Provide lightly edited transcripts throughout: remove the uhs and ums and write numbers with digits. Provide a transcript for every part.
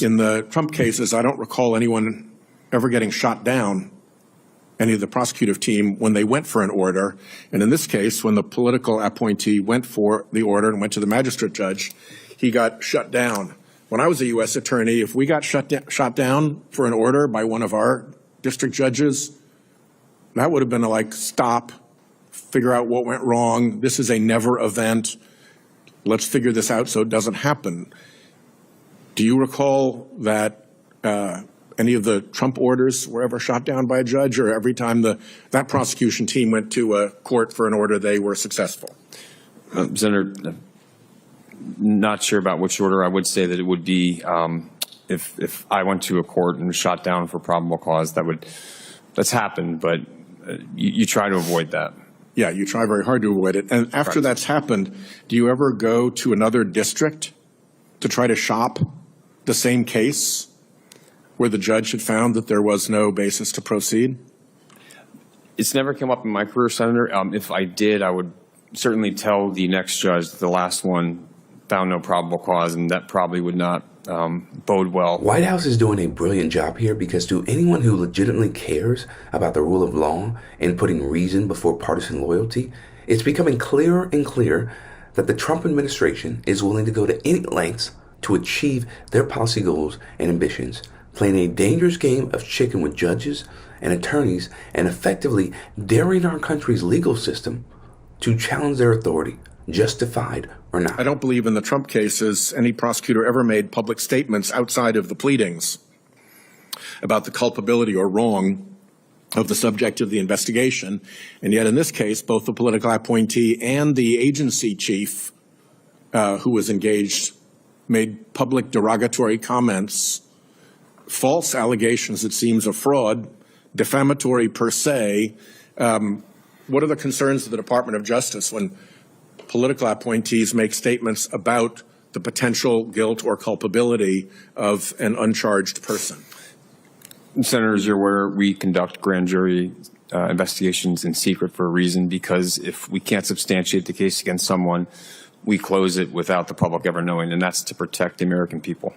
In the Trump cases, I don't recall anyone ever getting shot down, any of the prosecutive team, when they went for an order. And in this case, when the political appointee went for the order and went to the magistrate judge, he got shut down. When I was a U.S. attorney, if we got shot down for an order by one of our district judges, that would have been like, stop, figure out what went wrong. This is a never event. Let's figure this out so it doesn't happen. Do you recall that any of the Trump orders were ever shot down by a judge, or every time that prosecution team went to a court for an order, they were successful? Senator, not sure about which order. I would say that it would be if I went to a court and was shot down for probable cause, that's happened, but you try to avoid that. Yeah, you try very hard to avoid it. And after Correct. That's happened, do you ever go to another district to try to shop the same case where the judge had found that there was no basis to proceed? It's never come up in my career, Senator. If I did, I would certainly tell the next judge that the last one found no probable cause, and that probably would not bode well. Whitehouse is doing a brilliant job here, because to anyone who legitimately cares about the rule of law and putting reason before partisan loyalty, it's becoming clearer and clearer that the Trump administration is willing to go to any lengths to achieve their policy goals and ambitions, playing a dangerous game of chicken with judges and attorneys, and effectively daring our country's legal system to challenge their authority, justified or not. I don't believe in the Trump cases any prosecutor ever made public statements outside of the pleadings about the culpability or wrong of the subject of the investigation. And yet in this case, both the political appointee and the agency chief who was engaged made public derogatory comments, false allegations, it seems, of fraud, defamatory per se. What are the concerns of the Department of Justice when political appointees make statements about the potential guilt or culpability of an uncharged person? Senators, you're aware we conduct grand jury investigations in secret for a reason, because if we can't substantiate the case against someone, we close it without the public ever knowing, and that's to protect the American people.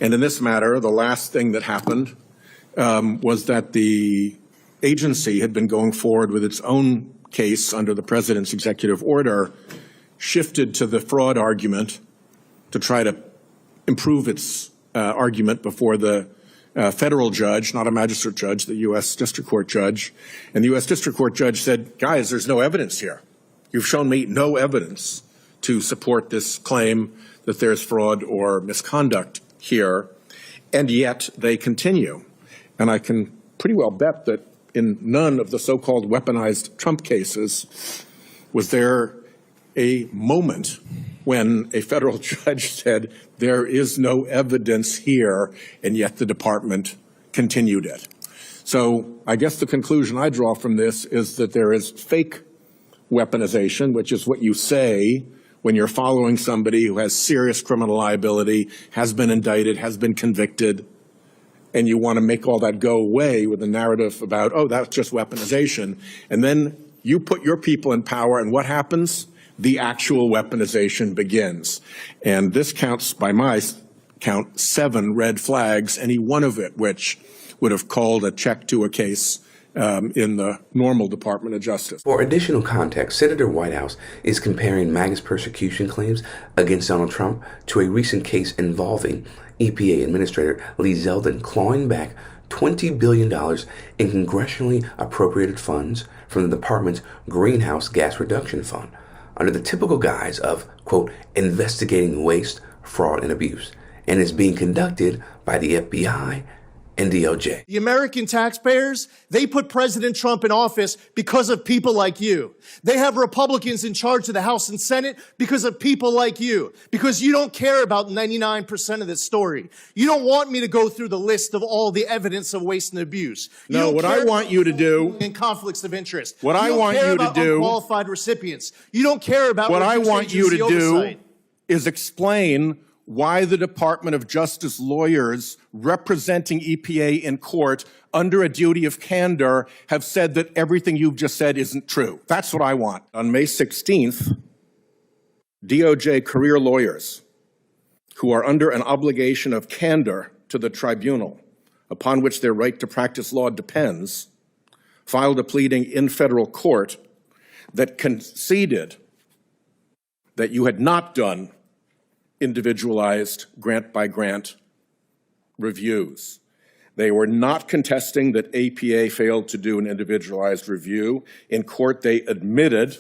And in this matter, the last thing that happened was that the agency had been going forward with its own case under the president's executive order, shifted to the fraud argument to try to improve its argument before the federal judge, not a magistrate judge, the U.S. District Court judge. And the U.S. District Court judge said, guys, there's no evidence here. You've shown me no evidence to support this claim that there's fraud or misconduct here. And yet they continue. And I can pretty well bet that in none of the so-called weaponized Trump cases was there a moment when a federal judge said, there is no evidence here, and yet the department continued it. So I guess the conclusion I draw from this is that there is fake weaponization, which is what you say when you're following somebody who has serious criminal liability, has been indicted, has been convicted, and you want to make all that go away with a narrative about, oh, that's just weaponization. And then you put your people in power, and what happens? The actual weaponization begins. And this counts, by my count, 7 red flags, any one of it which would have called a check to a case in the normal Department of Justice. For additional context, Senator Whitehouse is comparing MAGA's persecution claims against Donald Trump to a recent case involving EPA Administrator Lee Zeldin clawing back $20 billion in congressionally appropriated funds from the department's greenhouse gas reduction fund, under the typical guise of, quote, investigating waste, fraud, and abuse, and is being conducted by the FBI and DOJ. The American taxpayers, they put President Trump in office because of people like you. They have Republicans in charge of the House and Senate because of people like you, because you don't care about 99% of this story. You don't want me to go through the list of all the evidence of waste and abuse. No, what I want you to do, and conflicts of interest. What I want you to do, unqualified recipients. You don't care about what I want you to do oversight. is explain why the Department of Justice lawyers representing EPA in court under a duty of candor have said that everything you've just said isn't true. That's what I want. On May 16th, DOJ career lawyers who are under an obligation of candor to the tribunal upon which their right to practice law depends filed a pleading in federal court that conceded that you had not done individualized grant-by-grant reviews. They were not contesting that APA failed to do an individualized review. In court, they admitted,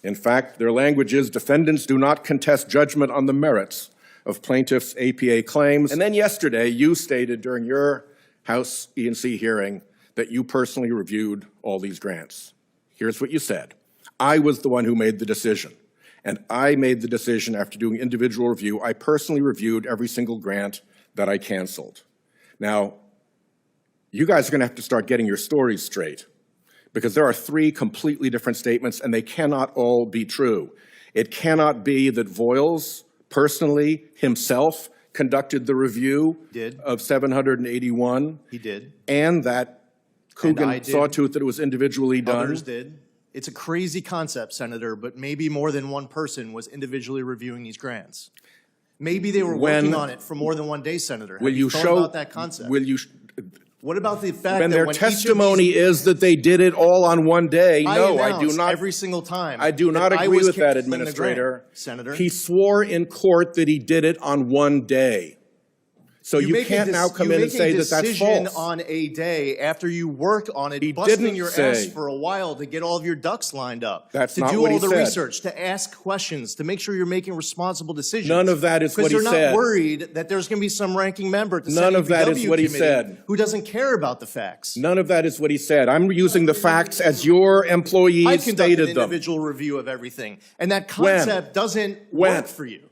in fact, their language is, defendants do not contest judgment on the merits of plaintiffs' APA claims. And then yesterday, you stated during your House E&C hearing that you personally reviewed all these grants. Here's what you said. I was the one who made the decision. And I made the decision after doing individual review. I personally reviewed every single grant that I canceled. Now, you guys are going to have to start getting your stories straight, because there are three completely different statements, and they cannot all be true. It cannot be that Voiles personally himself conducted the review of 781. He did. And that Coogan saw to it that it was individually done. Others did. It's a crazy concept, Senator, but maybe more than one person was individually reviewing these grants. Maybe they were working on it for more than one day, Senator. Will you thought show about that concept? What about the fact when that their when testimony is that they did it all on one day? No, I do not. Every single time. I do not agree with that, Administrator. Senator. He swore in court that he did it on one day. So you can't now come in and say that that's false. You make a decision on a day after you work on it, busting your ass for a while to get all of your ducks lined up. That's not what he said. To do all the research, to ask questions, to make sure you're making responsible decisions. None of that is what he said. Because you're not worried that there's going to be some ranking member to None of that is what he said. Who doesn't care about the facts. None of that is what he said. I'm using the facts as your employees I stated conducted an them. individual review of everything, and that concept doesn't work for you.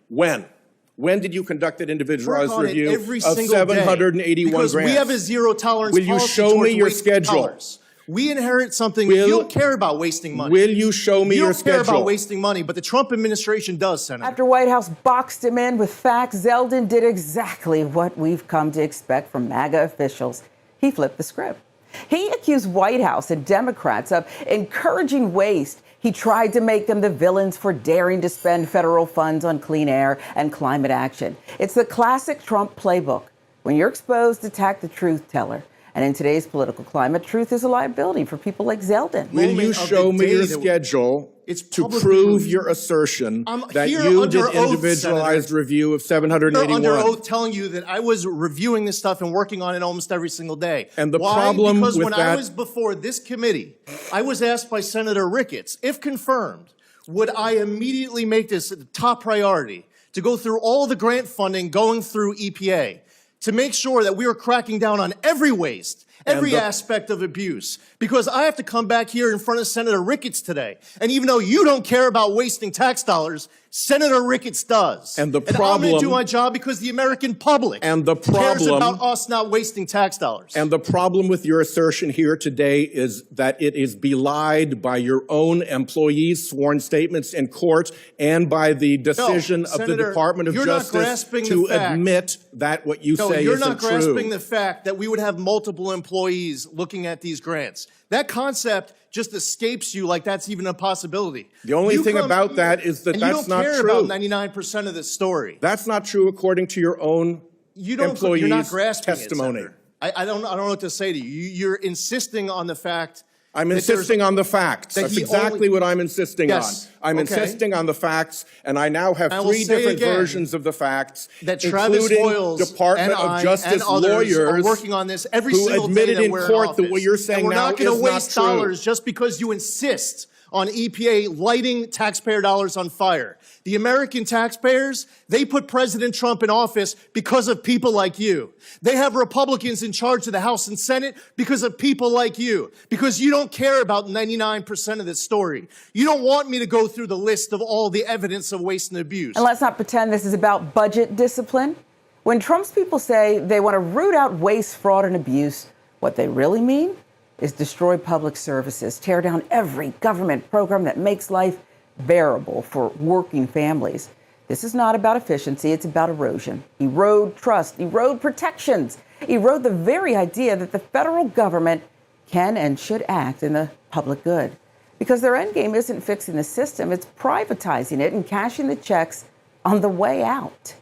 When did you conduct an individualized review every of single 781 because grants? We have a zero tolerance Will you policy show me towards your wasting schedule? dollars. We inherit something. You don't care about wasting money. Will you show me your schedule? You don't care about wasting money, but the Trump administration does, Senator. After Whitehouse boxed him in with facts, Zeldin did exactly what we've come to expect from MAGA officials. He flipped the script. He accused Whitehouse and Democrats of encouraging waste. He tried to make them the villains for daring to spend federal funds on clean air and climate action. It's the classic Trump playbook. When you're exposed, attack the truth teller. And in today's political climate, truth is a liability for people like Zeldin. Will you show me your schedule to prove your assertion that you did individualized review of 781? I'm under oath telling you that I was reviewing this stuff and working on it almost every single day. And the problem because with when I was before this committee, I was asked by Senator Ricketts, if confirmed, would I immediately make this a top priority to go through all the grant funding going through EPA, to make sure that we were cracking down on every waste, every aspect of abuse. Because I have to come back here in front of Senator Ricketts today. And even though you don't care about wasting tax dollars, Senator Ricketts does. And the problem, I'm going to do my job because the American public cares about us not wasting tax dollars. And the problem with your assertion here today is that it is belied by your own employees' sworn statements in court and by the decision of the Department of Justice to admit that what you say isn't true. You're not grasping the fact that we would have multiple employees looking at these grants. That concept just escapes you like that's even a possibility. The only thing about that is that that's not true. You don't care about 99% of the story. That's not true according to your own employees' You're not grasping testimony. It, I don't know what to say to you. You're insisting on the fact. I'm insisting on the facts. That's exactly what I'm insisting on. I'm insisting on the facts, and I now have three different versions of the facts, including Department of Justice lawyers are working on this every single day that we're in office. That what you're saying now is not true. We're not going to waste dollars just because you insist on EPA lighting taxpayer dollars on fire. The American taxpayers, they put President Trump in office because of people like you. They have Republicans in charge of the House and Senate because of people like you. Because you don't care about 99% of this story. You don't want me to go through the list of all the evidence of waste and abuse. And let's not pretend this is about budget discipline. When Trump's people say they want to root out waste, fraud, and abuse, what they really mean is destroy public services, tear down every government program that makes life bearable for working families. This is not about efficiency, it's about erosion. Erode trust, erode protections, erode the very idea that the federal government can and should act in the public good. Because their end game isn't fixing the system, it's privatizing it and cashing the checks on the way out.